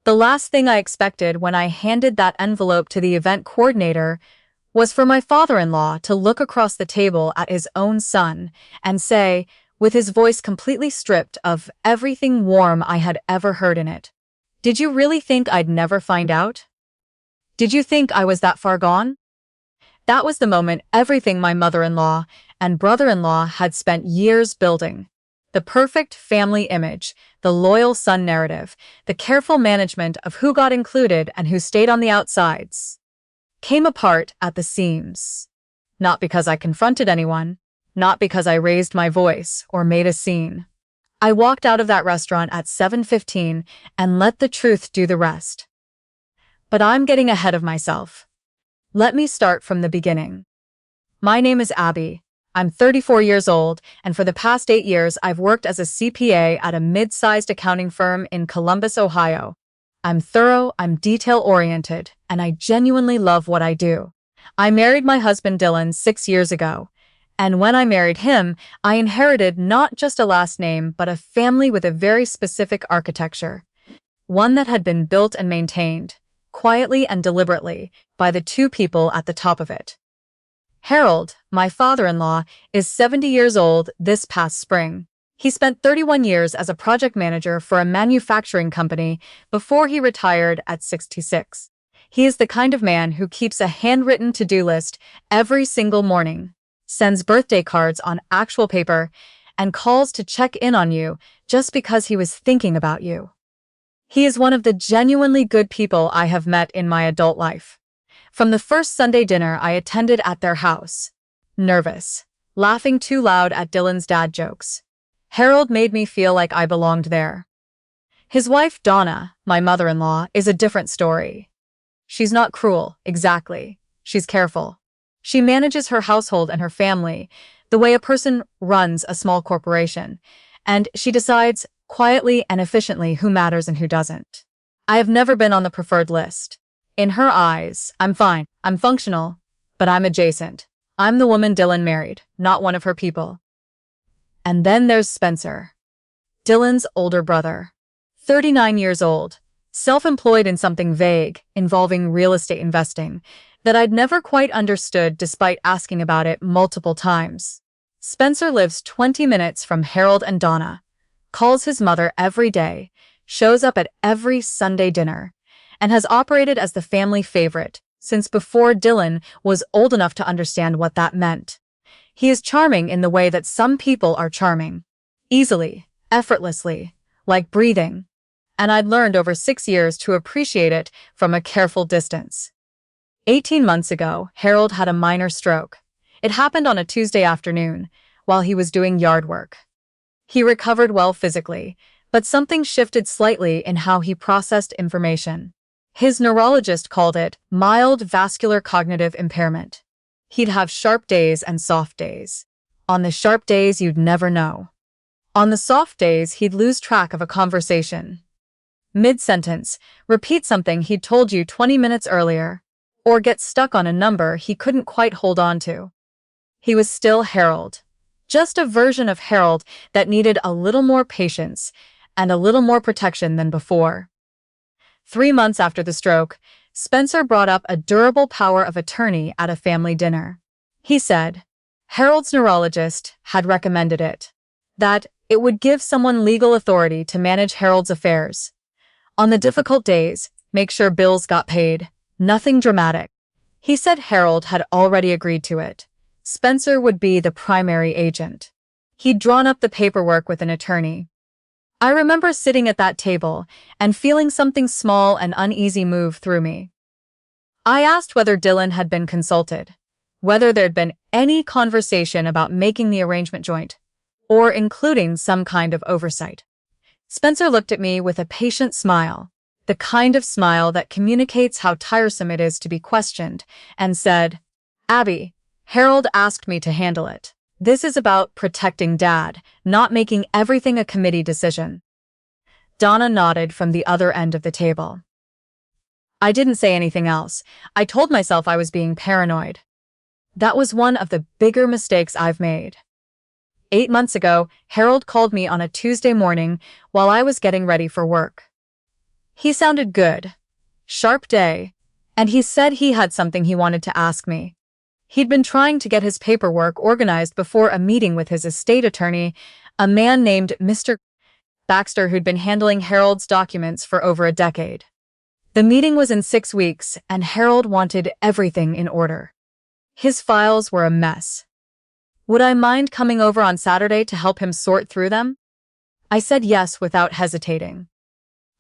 The last thing I expected when I handed that envelope to the event coordinator was for my father-in-law to look across the table at his own son and say, with his voice completely stripped of everything warm I had ever heard in it, "Did you really think I'd never find out? Did you think I was that far gone?" That was the moment everything my mother-in-law and brother-in-law had spent years building. The perfect family image, the loyal son narrative, the careful management of who got included and who stayed on the outsides, came apart at the seams. Not because I confronted anyone, not because I raised my voice or made a scene. I walked out of that restaurant at 7:15 and let the truth do the rest. But I'm getting ahead of myself. Let me start from the beginning. My name is Abby. I'm 34 years old, and for the past 8 years I've worked as a CPA at a mid-sized accounting firm in Columbus, Ohio. I'm thorough, I'm detail-oriented, and I genuinely love what I do. I married my husband Dylan 6 years ago, and when I married him, I inherited not just a last name, but a family with a very specific architecture. One that had been built and maintained, quietly and deliberately, by the two people at the top of it. Harold, my father-in-law, is 70 years old this past spring. He spent 31 years as a project manager for a manufacturing company before he retired at 66. He is the kind of man who keeps a handwritten to-do list every single morning, sends birthday cards on actual paper, and calls to check in on you just because he was thinking about you. He is one of the genuinely good people I have met in my adult life. From the first Sunday dinner I attended at their house, nervous, laughing too loud at Dylan's dad jokes, Harold made me feel like I belonged there. His wife Donna, my mother-in-law, is a different story. She's not cruel, exactly. She's careful. She manages her household and her family the way a person runs a small corporation, and she decides quietly and efficiently who matters and who doesn't. I have never been on the preferred list. In her eyes, I'm fine, I'm functional, but I'm adjacent. I'm the woman Dylan married, not one of her people. And then there's Spencer, Dylan's older brother, 39 years old, self-employed in something vague involving real estate investing that I'd never quite understood despite asking about it multiple times. Spencer lives 20 minutes from Harold and Donna, calls his mother every day, shows up at every Sunday dinner, and has operated as the family favorite since before Dylan was old enough to understand what that meant. He is charming in the way that some people are charming. Easily, effortlessly, like breathing. And I'd learned over 6 years to appreciate it from a careful distance. 18 months ago, Harold had a minor stroke. It happened on a Tuesday afternoon, while he was doing yard work. He recovered well physically, but something shifted slightly in how he processed information. His neurologist called it mild vascular cognitive impairment. He'd have sharp days and soft days. On the sharp days, you'd never know. On the soft days, he'd lose track of a conversation. Mid-sentence, repeat something he'd told you 20 minutes earlier, or get stuck on a number he couldn't quite hold on to. He was still Harold, just a version of Harold that needed a little more patience and a little more protection than before. 3 months after the stroke, Spencer brought up a durable power of attorney at a family dinner. He said Harold's neurologist had recommended it, that it would give someone legal authority to manage Harold's affairs. On the difficult days, make sure bills got paid. Nothing dramatic. He said Harold had already agreed to it. Spencer would be the primary agent. He'd drawn up the paperwork with an attorney. I remember sitting at that table and feeling something small and uneasy move through me. I asked whether Dylan had been consulted, whether there'd been any conversation about making the arrangement joint, or including some kind of oversight. Spencer looked at me with a patient smile, the kind of smile that communicates how tiresome it is to be questioned, and said, "Abby, Harold asked me to handle it. This is about protecting Dad, not making everything a committee decision." Donna nodded from the other end of the table. I didn't say anything else. I told myself I was being paranoid. That was one of the bigger mistakes I've made. 8 months ago, Harold called me on a Tuesday morning while I was getting ready for work. He sounded good. Sharp day. And he said he had something he wanted to ask me. He'd been trying to get his paperwork organized before a meeting with his estate attorney, a man named Mr. Baxter who'd been handling Harold's documents for over a decade. The meeting was in 6 weeks, and Harold wanted everything in order. His files were a mess. Would I mind coming over on Saturday to help him sort through them? I said yes without hesitating.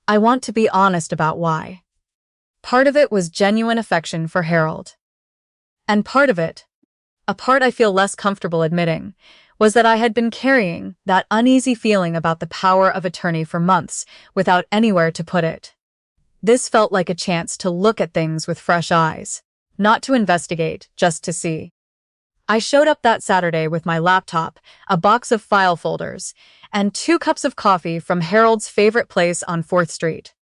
I want to be honest about why. Part of it was genuine affection for Harold. And part of it, a part I feel less comfortable admitting, was that I had been carrying that uneasy feeling about the power of attorney for months without anywhere to put it. This felt like a chance to look at things with fresh eyes, not to investigate, just to see. I showed up that Saturday with my laptop, a box of file folders, and 2 cups of coffee from Harold's favorite place on 4th Street.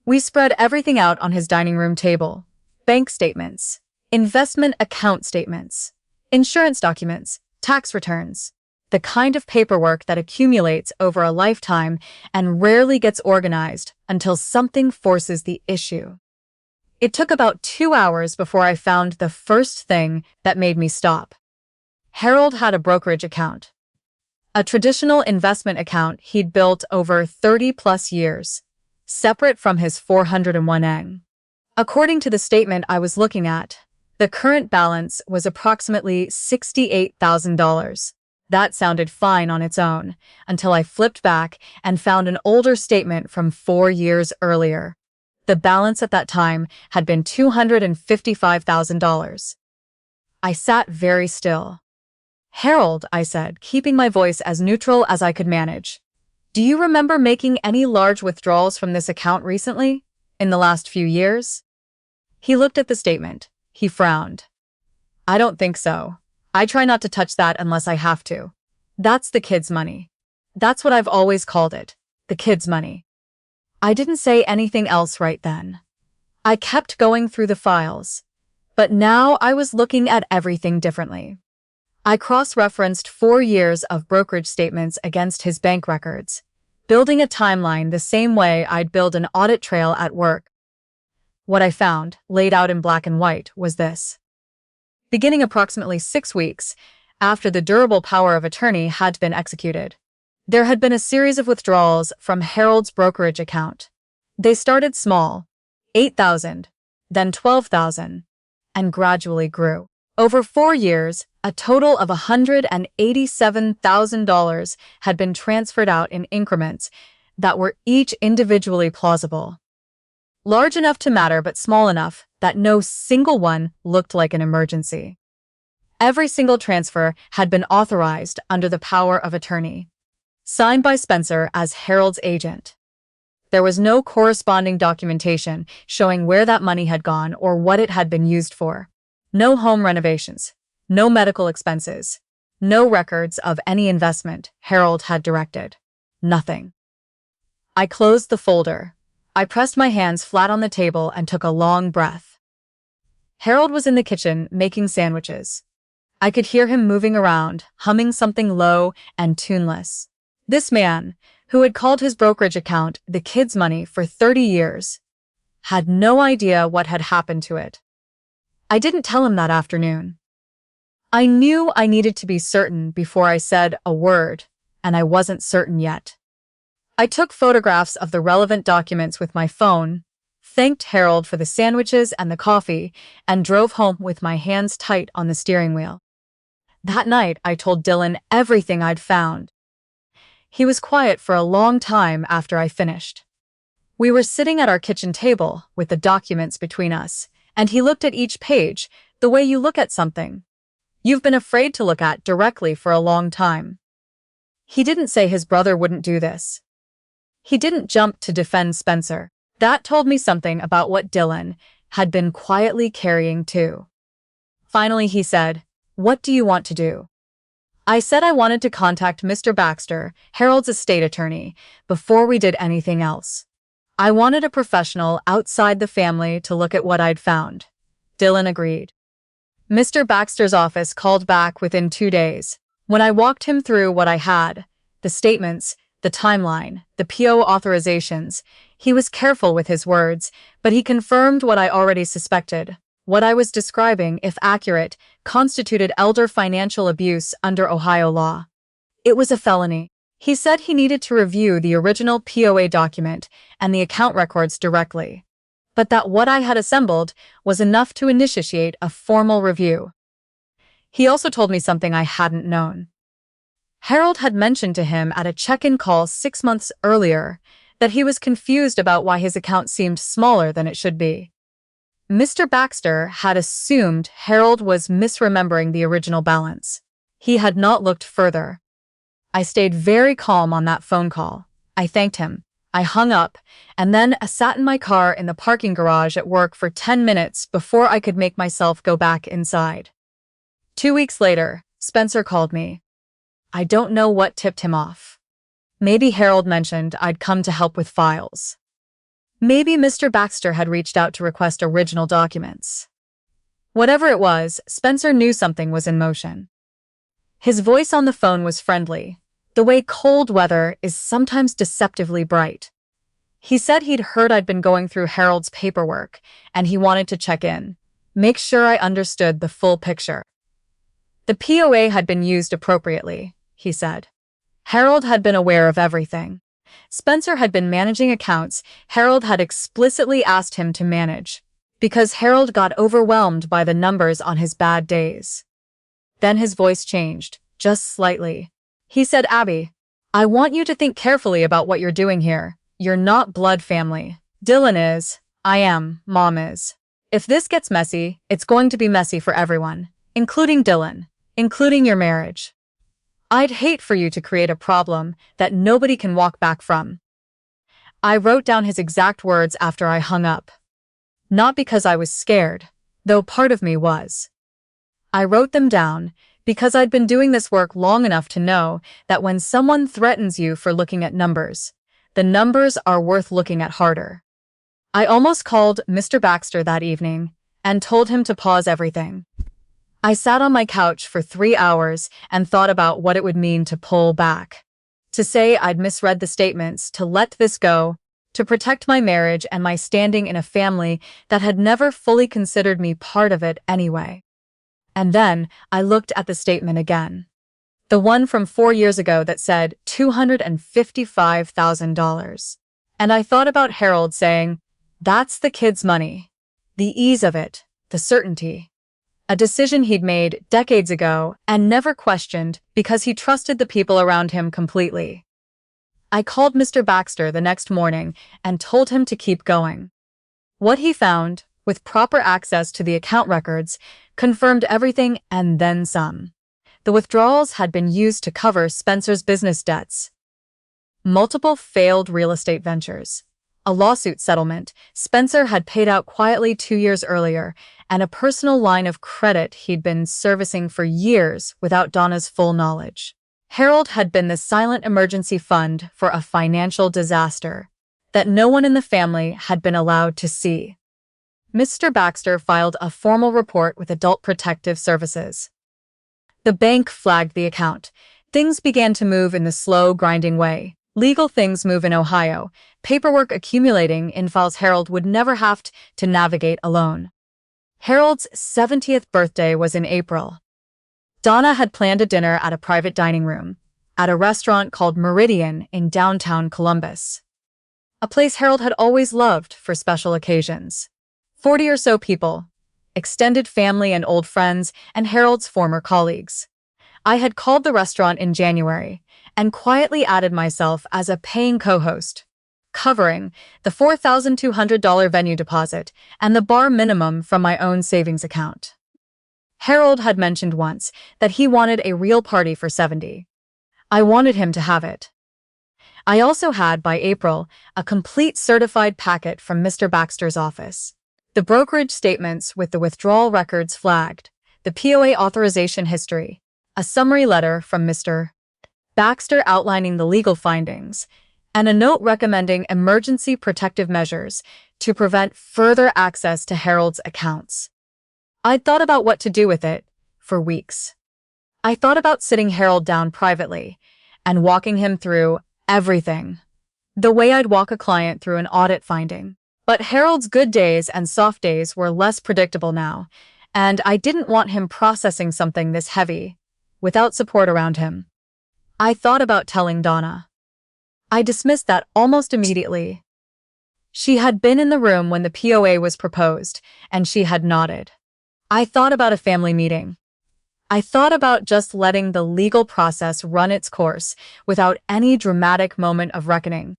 We spread everything out on his dining room table: bank statements, investment account statements, insurance documents, tax returns, the kind of paperwork that accumulates over a lifetime and rarely gets organized until something forces the issue. It took about 2 hours before I found the first thing that made me stop. Harold had a brokerage account. A traditional investment account he'd built over 30-plus years, separate from his 401(k). According to the statement I was looking at, the current balance was approximately $68,000. That sounded fine on its own, until I flipped back and found an older statement from 4 years earlier. The balance at that time had been $255,000. I sat very still. "Harold," I said, keeping my voice as neutral as I could manage, "do you remember making any large withdrawals from this account recently, in the last few years?" He looked at the statement. He frowned. "I don't think so. I try not to touch that unless I have to. That's the kids' money. That's what I've always called it, the kids' money." I didn't say anything else right then. I kept going through the files, but now I was looking at everything differently. I cross-referenced 4 years of brokerage statements against his bank records, building a timeline the same way I'd build an audit trail at work. What I found, laid out in black and white, was this. Beginning approximately 6 weeks after the durable power of attorney had been executed, there had been a series of withdrawals from Harold's brokerage account. They started small, $8,000, then $12,000, and gradually grew. Over 4 years, a total of $187,000 had been transferred out in increments that were each individually plausible. Large enough to matter but small enough that no single one looked like an emergency. Every single transfer had been authorized under the power of attorney, signed by Spencer as Harold's agent. There was no corresponding documentation showing where that money had gone or what it had been used for. No home renovations, no medical expenses, no records of any investment Harold had directed. Nothing. I closed the folder. I pressed my hands flat on the table and took a long breath. Harold was in the kitchen making sandwiches. I could hear him moving around, humming something low and tuneless. This man, who had called his brokerage account the kids' money for 30 years, had no idea what had happened to it. I didn't tell him that afternoon. I knew I needed to be certain before I said a word, and I wasn't certain yet. I took photographs of the relevant documents with my phone, thanked Harold for the sandwiches and the coffee, and drove home with my hands tight on the steering wheel. That night, I told Dylan everything I'd found. He was quiet for a long time after I finished. We were sitting at our kitchen table with the documents between us, and he looked at each page the way you look at something you've been afraid to look at directly for a long time. He didn't say his brother wouldn't do this. He didn't jump to defend Spencer. That told me something about what Dylan had been quietly carrying too. Finally, he said, "What do you want to do?" I said I wanted to contact Mr. Baxter, Harold's estate attorney, before we did anything else. I wanted a professional outside the family to look at what I'd found. Dylan agreed. Mr. Baxter's office called back within 2 days. When I walked him through what I had, the statements, the timeline, the PO authorizations. He was careful with his words, but he confirmed what I already suspected. What I was describing, if accurate, constituted elder financial abuse under Ohio law. It was a felony. He said he needed to review the original POA document and the account records directly, but that what I had assembled was enough to initiate a formal review. He also told me something I hadn't known. Harold had mentioned to him at a check-in call 6 months earlier that he was confused about why his account seemed smaller than it should be. Mr. Baxter had assumed Harold was misremembering the original balance. He had not looked further. I stayed very calm on that phone call. I thanked him. I hung up, and then sat in my car in the parking garage at work for 10 minutes before I could make myself go back inside. 2 weeks later, Spencer called me. I don't know what tipped him off. Maybe Harold mentioned I'd come to help with files. Maybe Mr. Baxter had reached out to request original documents. Whatever it was, Spencer knew something was in motion. His voice on the phone was friendly, the way cold weather is sometimes deceptively bright. He said he'd heard I'd been going through Harold's paperwork, and he wanted to check in, make sure I understood the full picture. The POA had been used appropriately, he said. Harold had been aware of everything. Spencer had been managing accounts Harold had explicitly asked him to manage, because Harold got overwhelmed by the numbers on his bad days. Then his voice changed, just slightly. He said, "Abby, I want you to think carefully about what you're doing here. You're not blood family. Dylan is, I am, Mom is. If this gets messy, it's going to be messy for everyone, including Dylan, including your marriage. I'd hate for you to create a problem that nobody can walk back from." I wrote down his exact words after I hung up. Not because I was scared, though part of me was. I wrote them down because I'd been doing this work long enough to know that when someone threatens you for looking at numbers, the numbers are worth looking at harder. I almost called Mr. Baxter that evening and told him to pause everything. I sat on my couch for 3 hours and thought about what it would mean to pull back. To say I'd misread the statements, to let this go, to protect my marriage and my standing in a family that had never fully considered me part of it anyway. And then I looked at the statement again. The one from 4 years ago that said $255,000. And I thought about Harold saying, "That's the kid's money." The ease of it, the certainty. A decision he'd made decades ago and never questioned because he trusted the people around him completely. I called Mr. Baxter the next morning and told him to keep going. What he found, with proper access to the account records, confirmed everything and then some. The withdrawals had been used to cover Spencer's business debts. Multiple failed real estate ventures. A lawsuit settlement Spencer had paid out quietly 2 years earlier, and a personal line of credit he'd been servicing for years without Donna's full knowledge. Harold had been the silent emergency fund for a financial disaster that no one in the family had been allowed to see. Mr. Baxter filed a formal report with Adult Protective Services. The bank flagged the account. Things began to move in the slow, grinding way. Legal things move in Ohio, paperwork accumulating in files Harold would never have to navigate alone. Harold's 70th birthday was in April. Donna had planned a dinner at a private dining room, at a restaurant called Meridian in downtown Columbus. A place Harold had always loved for special occasions. 40 or so people, extended family and old friends, and Harold's former colleagues. I had called the restaurant in January and quietly added myself as a paying co-host, covering the $4,200 venue deposit and the bar minimum from my own savings account. Harold had mentioned once that he wanted a real party for 70. I wanted him to have it. I also had, by April, a complete certified packet from Mr. Baxter's office. The brokerage statements with the withdrawal records flagged, the POA authorization history, a summary letter from Mr. Baxter outlining the legal findings, and a note recommending emergency protective measures to prevent further access to Harold's accounts. I'd thought about what to do with it for weeks. I thought about sitting Harold down privately and walking him through Everything. The way I'd walk a client through an audit finding. But Harold's good days and soft days were less predictable now, and I didn't want him processing something this heavy, without support around him. I thought about telling Donna. I dismissed that almost immediately. She had been in the room when the POA was proposed, and she had nodded. I thought about a family meeting. I thought about just letting the legal process run its course without any dramatic moment of reckoning.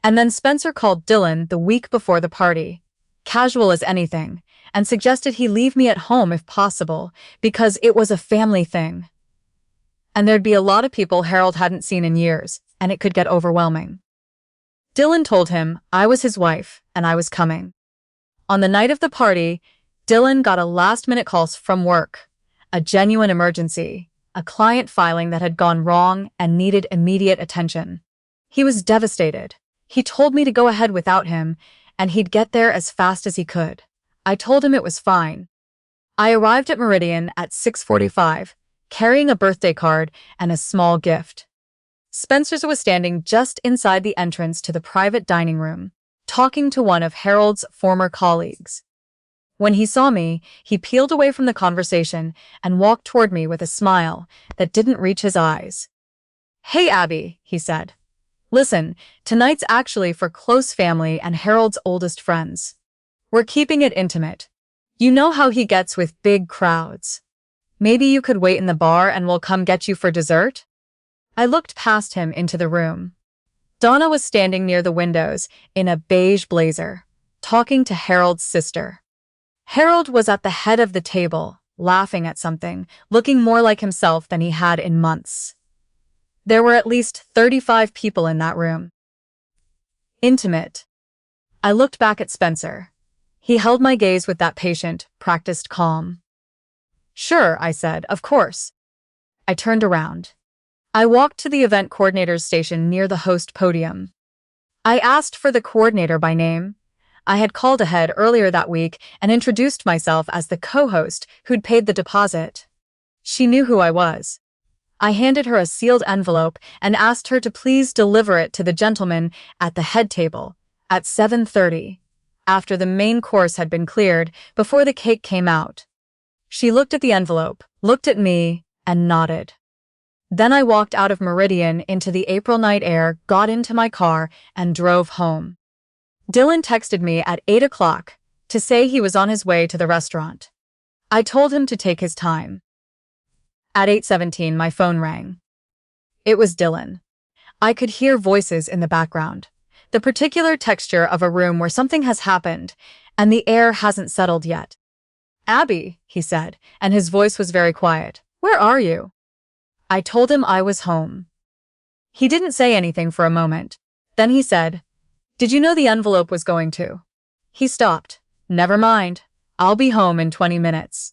And then Spencer called Dylan the week before the party, casual as anything, and suggested he leave me at home if possible, because it was a family thing. And there'd be a lot of people Harold hadn't seen in years, and it could get overwhelming. Dylan told him I was his wife, and I was coming. On the night of the party, Dylan got a last-minute call from work, a genuine emergency, a client filing that had gone wrong and needed immediate attention. He was devastated. He told me to go ahead without him, and he'd get there as fast as he could. I told him it was fine. I arrived at Meridian at 6:45, carrying a birthday card and a small gift. Spencer was standing just inside the entrance to the private dining room, talking to one of Harold's former colleagues. When he saw me, he peeled away from the conversation and walked toward me with a smile that didn't reach his eyes. "Hey, Abby," he said. "Listen, tonight's actually for close family and Harold's oldest friends. We're keeping it intimate. You know how he gets with big crowds. Maybe you could wait in the bar and we'll come get you for dessert?" I looked past him into the room. Donna was standing near the windows in a beige blazer, talking to Harold's sister. Harold was at the head of the table, laughing at something, looking more like himself than he had in months. There were at least 35 people in that room. Intimate. I looked back at Spencer. He held my gaze with that patient, practiced calm. "Sure," I said, "of course." I turned around. I walked to the event coordinator's station near the host podium. I asked for the coordinator by name. I had called ahead earlier that week and introduced myself as the co-host who'd paid the deposit. She knew who I was. I handed her a sealed envelope and asked her to please deliver it to the gentleman at the head table at 7:30, after the main course had been cleared, before the cake came out. She looked at the envelope, looked at me, and nodded. Then I walked out of Meridian into the April night air, got into my car, and drove home. Dylan texted me at 8 o'clock to say he was on his way to the restaurant. I told him to take his time. At 8:17, my phone rang. It was Dylan. I could hear voices in the background, the particular texture of a room where something has happened, and the air hasn't settled yet. "Abby," he said, and his voice was very quiet. "Where are you?" I told him I was home. He didn't say anything for a moment. Then he said, "Did you know the envelope was going to?" He stopped. "Never mind. I'll be home in 20 minutes.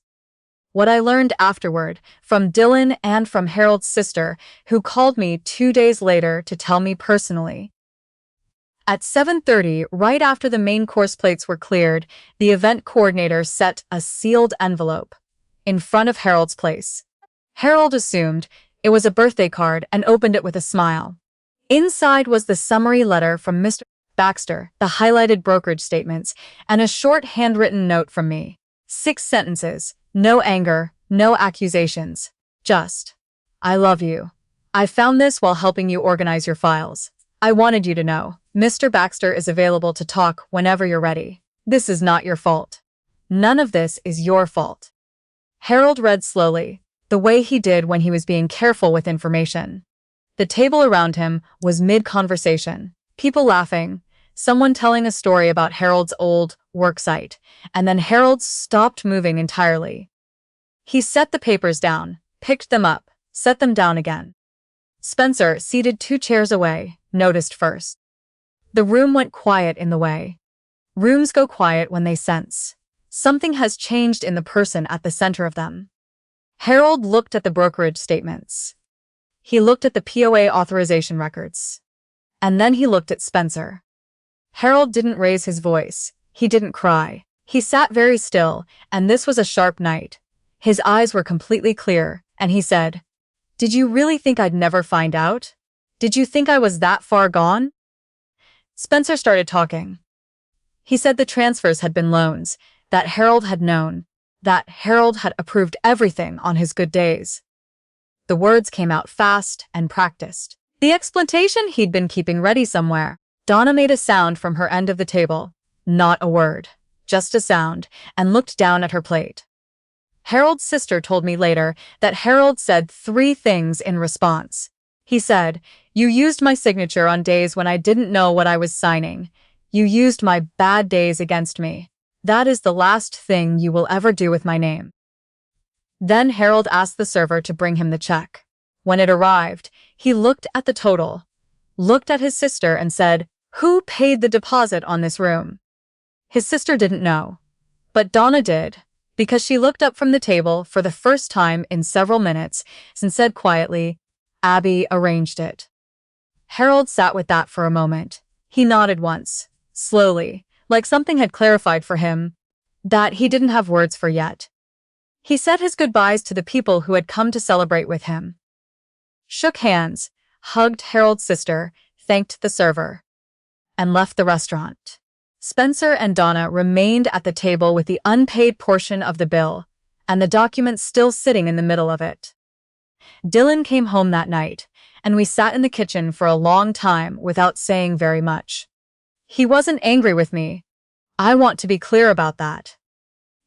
What I learned afterward, from Dylan and from Harold's sister, who called me 2 days later to tell me personally. At 7:30, right after the main course plates were cleared, the event coordinator set a sealed envelope in front of Harold's place. Harold assumed it was a birthday card and opened it with a smile. Inside was the summary letter from Mr. Baxter, the highlighted brokerage statements, and a short handwritten note from me. 6 sentences, no anger, no accusations, just, "I love you. I found this while helping you organize your files. I wanted you to know, Mr. Baxter is available to talk whenever you're ready. This is not your fault. None of this is your fault." Harold read slowly, the way he did when he was being careful with information. The table around him was mid-conversation, people laughing, someone telling a story about Harold's old work site, and then Harold stopped moving entirely. He set the papers down, picked them up, set them down again. Spencer, seated 2 chairs away, noticed first. The room went quiet in the way. Rooms go quiet when they sense something has changed in the person at the center of them. Harold looked at the brokerage statements. He looked at the POA authorization records. And then he looked at Spencer. Harold didn't raise his voice. He didn't cry. He sat very still, and this was a sharp night. His eyes were completely clear, and he said, "Did you really think I'd never find out? Did you think I was that far gone? Spencer started talking. He said the transfers had been loans, that Harold had known, that Harold had approved everything on his good days. The words came out fast and practiced. The explanation he'd been keeping ready somewhere. Donna made a sound from her end of the table. Not a word, just a sound, and looked down at her plate. Harold's sister told me later that Harold said 3 things in response. He said, "You used my signature on days when I didn't know what I was signing. You used my bad days against me. That is the last thing you will ever do with my name." Then Harold asked the server to bring him the check. When it arrived, he looked at the total, looked at his sister and said, "Who paid the deposit on this room?" His sister didn't know, but Donna did, because she looked up from the table for the first time in several minutes and said quietly, "Abby arranged it." Harold sat with that for a moment. He nodded once, slowly, like something had clarified for him that he didn't have words for yet. He said his goodbyes to the people who had come to celebrate with him, shook hands, hugged Harold's sister, thanked the server, and left the restaurant. Spencer and Donna remained at the table with the unpaid portion of the bill, and the document still sitting in the middle of it. Dylan came home that night, and we sat in the kitchen for a long time without saying very much. He wasn't angry with me. I want to be clear about that.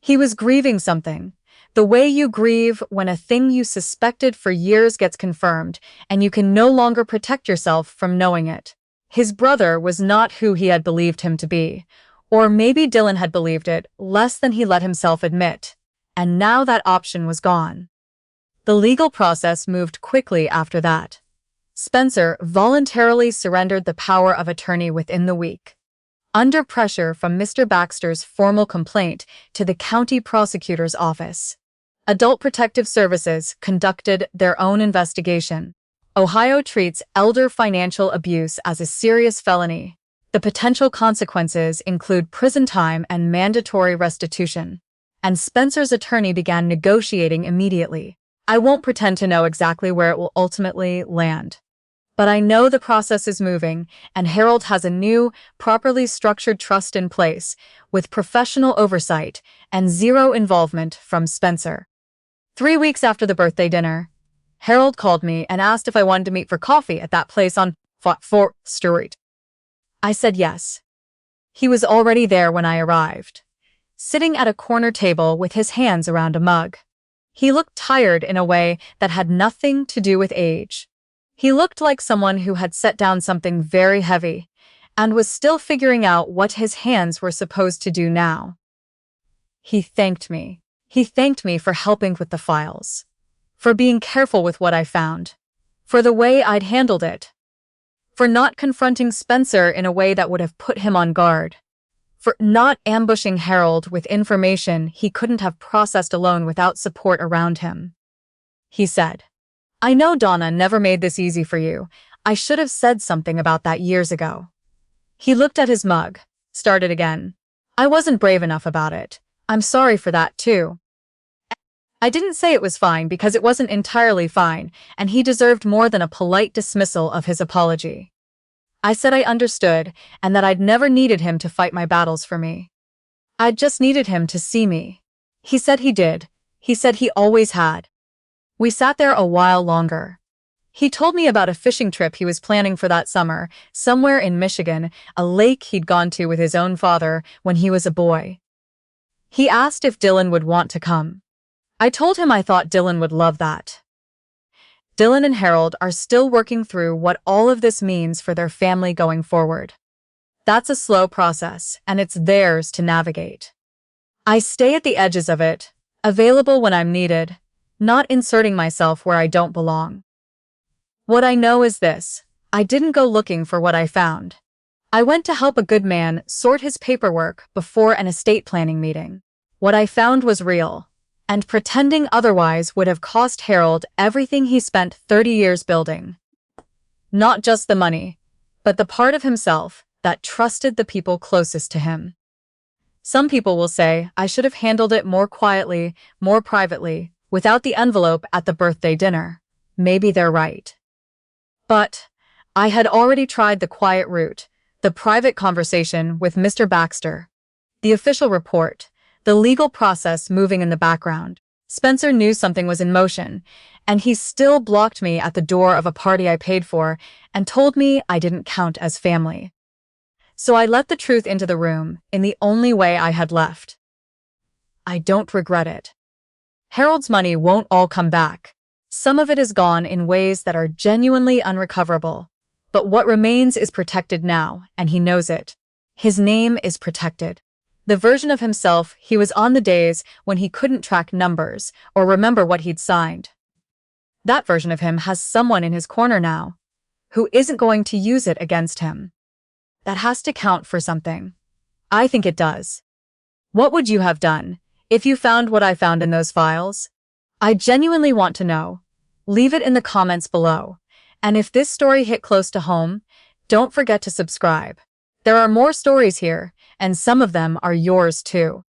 He was grieving something. The way you grieve when a thing you suspected for years gets confirmed, and you can no longer protect yourself from knowing it. His brother was not who he had believed him to be, or maybe Dylan had believed it less than he let himself admit, and now that option was gone. The legal process moved quickly after that. Spencer voluntarily surrendered the power of attorney within the week. Under pressure from Mr. Baxter's formal complaint to the county prosecutor's office, Adult Protective Services conducted their own investigation. Ohio treats elder financial abuse as a serious felony. The potential consequences include prison time and mandatory restitution. And Spencer's attorney began negotiating immediately. I won't pretend to know exactly where it will ultimately land. But I know the process is moving, and Harold has a new, properly structured trust in place, with professional oversight and zero involvement from Spencer. 3 weeks after the birthday dinner, Harold called me and asked if I wanted to meet for coffee at that place on 4th Street. I said yes. He was already there when I arrived, sitting at a corner table with his hands around a mug. He looked tired in a way that had nothing to do with age. He looked like someone who had set down something very heavy and was still figuring out what his hands were supposed to do now. He thanked me. He thanked me for helping with the files, for being careful with what I found, for the way I'd handled it, for not confronting Spencer in a way that would have put him on guard, for not ambushing Harold with information he couldn't have processed alone without support around him. He said, "I know Donna never made this easy for you. I should have said something about that years ago." He looked at his mug, started again. "I wasn't brave enough about it. I'm sorry for that too." I didn't say it was fine because it wasn't entirely fine, and he deserved more than a polite dismissal of his apology. I said I understood and that I'd never needed him to fight my battles for me. I'd just needed him to see me. He said he did. He said he always had. We sat there a while longer. He told me about a fishing trip he was planning for that summer, somewhere in Michigan, a lake he'd gone to with his own father when he was a boy. He asked if Dylan would want to come. I told him I thought Dylan would love that. Dylan and Harold are still working through what all of this means for their family going forward. That's a slow process, and it's theirs to navigate. I stay at the edges of it, available when I'm needed, not inserting myself where I don't belong. What I know is this: I didn't go looking for what I found. I went to help a good man sort his paperwork before an estate planning meeting. What I found was real, and pretending otherwise would have cost Harold everything he spent 30 years building. Not just the money, but the part of himself that trusted the people closest to him. Some people will say I should have handled it more quietly, more privately, without the envelope at the birthday dinner. Maybe they're right. But I had already tried the quiet route, the private conversation with Mr. Baxter, the official report, the legal process moving in the background. Spencer knew something was in motion, and he still blocked me at the door of a party I paid for and told me I didn't count as family. So I let the truth into the room in the only way I had left. I don't regret it. Harold's money won't all come back. Some of it is gone in ways that are genuinely unrecoverable. But what remains is protected now, and he knows it. His name is protected. The version of himself he was on the days when he couldn't track numbers or remember what he'd signed. That version of him has someone in his corner now, who isn't going to use it against him. That has to count for something. I think it does. What would you have done if you found what I found in those files? I genuinely want to know. Leave it in the comments below. And if this story hit close to home, don't forget to subscribe. There are more stories here, and some of them are yours too.